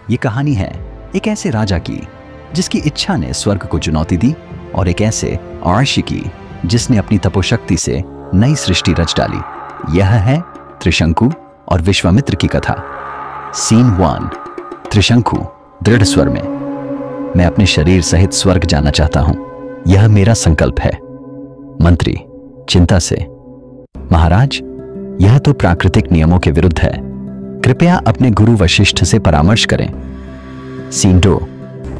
ये कहानी है एक ऐसे राजा की जिसकी इच्छा ने स्वर्ग को चुनौती दी और एक ऐसे आर्षि की जिसने अपनी तपोशक्ति से नई सृष्टि रच डाली। यह है त्रिशंकु और विश्वामित्र की कथा। सीन 1। त्रिशंकु दृढ़ स्वर में। मैं अपने शरीर सहित स्वर्ग जाना चाहता हूं, यह मेरा संकल्प है। मंत्री चिंता से, महाराज यह तो प्राकृतिक नियमों के विरुद्ध है, कृपया अपने गुरु वशिष्ठ से परामर्श करें। सीन 2।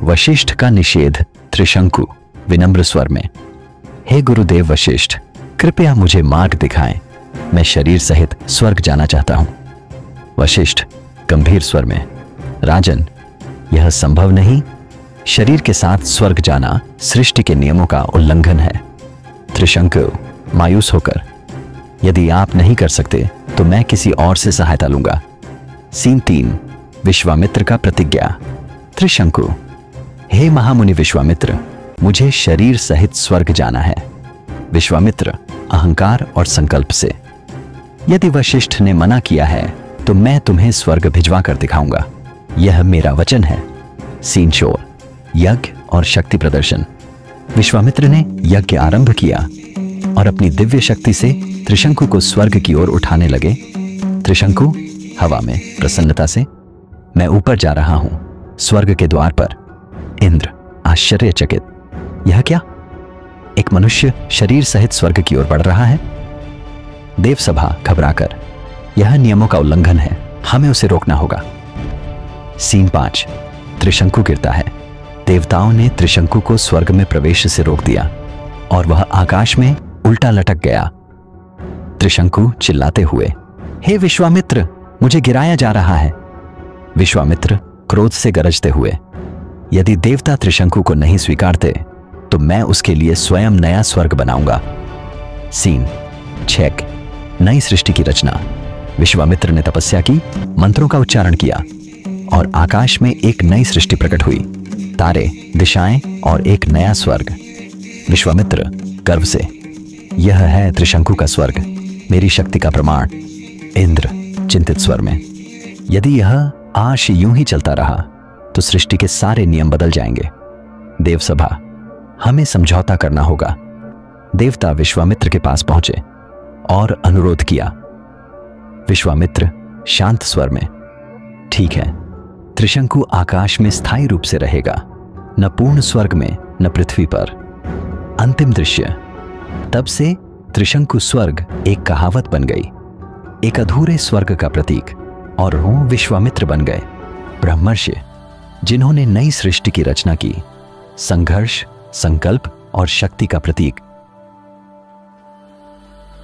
वशिष्ठ का निषेध। त्रिशंकु विनम्र स्वर में। हे गुरुदेव वशिष्ठ, कृपया मुझे मार्ग दिखाएं, मैं शरीर सहित स्वर्ग जाना चाहता हूं। वशिष्ठ गंभीर स्वर में। राजन, यह संभव नहीं, शरीर के साथ स्वर्ग जाना सृष्टि के नियमों का उल्लंघन है। त्रिशंकु मायूस होकर, यदि आप नहीं कर सकते तो मैं किसी और से सहायता लूंगा। सीन 3। विश्वामित्र का प्रतिज्ञा। त्रिशंकु, हे महामुनि विश्वामित्र, मुझे शरीर सहित स्वर्ग जाना है। विश्वामित्र अहंकार और संकल्प से, यदि वशिष्ठ ने मना किया है तो मैं तुम्हें स्वर्ग भिजवा कर दिखाऊंगा, यह मेरा वचन है। सीन 4। यज्ञ और शक्ति प्रदर्शन। विश्वामित्र ने यज्ञ आरंभ किया और अपनी दिव्य शक्ति से त्रिशंकु को स्वर्ग की ओर उठाने लगे। त्रिशंकु हवा में प्रसन्नता से, मैं ऊपर जा रहा हूं, स्वर्ग के द्वार पर। इंद्र आश्चर्यचकित, यह क्या? एक मनुष्य शरीर सहित स्वर्ग की ओर बढ़ रहा है। देवसभा घबराकर, यह नियमों का उल्लंघन है, हमें उसे रोकना होगा। सीन 5। त्रिशंकु गिरता है। देवताओं ने त्रिशंकु को स्वर्ग में प्रवेश से रोक दिया और वह आकाश में उल्टा लटक गया। त्रिशंकु चिल्लाते हुए, हे विश्वामित्र, मुझे गिराया जा रहा है। विश्वामित्र क्रोध से गरजते हुए, यदि देवता त्रिशंकु को नहीं स्वीकारते तो मैं उसके लिए स्वयं नया स्वर्ग बनाऊंगा। सीन 6। नई सृष्टि की रचना। विश्वामित्र ने तपस्या की, मंत्रों का उच्चारण किया और आकाश में एक नई सृष्टि प्रकट हुई। तारे, दिशाएं और एक नया स्वर्ग। विश्वामित्र गर्व से, यह है त्रिशंकु का स्वर्ग, मेरी शक्ति का प्रमाण। इंद्र चिंतित स्वर में, यदि यह आश यूं ही चलता रहा तो सृष्टि के सारे नियम बदल जाएंगे। देवसभा, हमें समझौता करना होगा। देवता विश्वामित्र के पास पहुंचे और अनुरोध किया। विश्वामित्र शांत स्वर में, ठीक है, त्रिशंकु आकाश में स्थायी रूप से रहेगा, न पूर्ण स्वर्ग में न पृथ्वी पर। अंतिम दृश्य। तब से त्रिशंकु स्वर्ग एक कहावत बन गई, एक अधूरे स्वर्ग का प्रतीक, और वो विश्वामित्र बन गए, ब्रह्मर्षि जिन्होंने नई सृष्टि की रचना की। संघर्ष, संकल्प और शक्ति का प्रतीक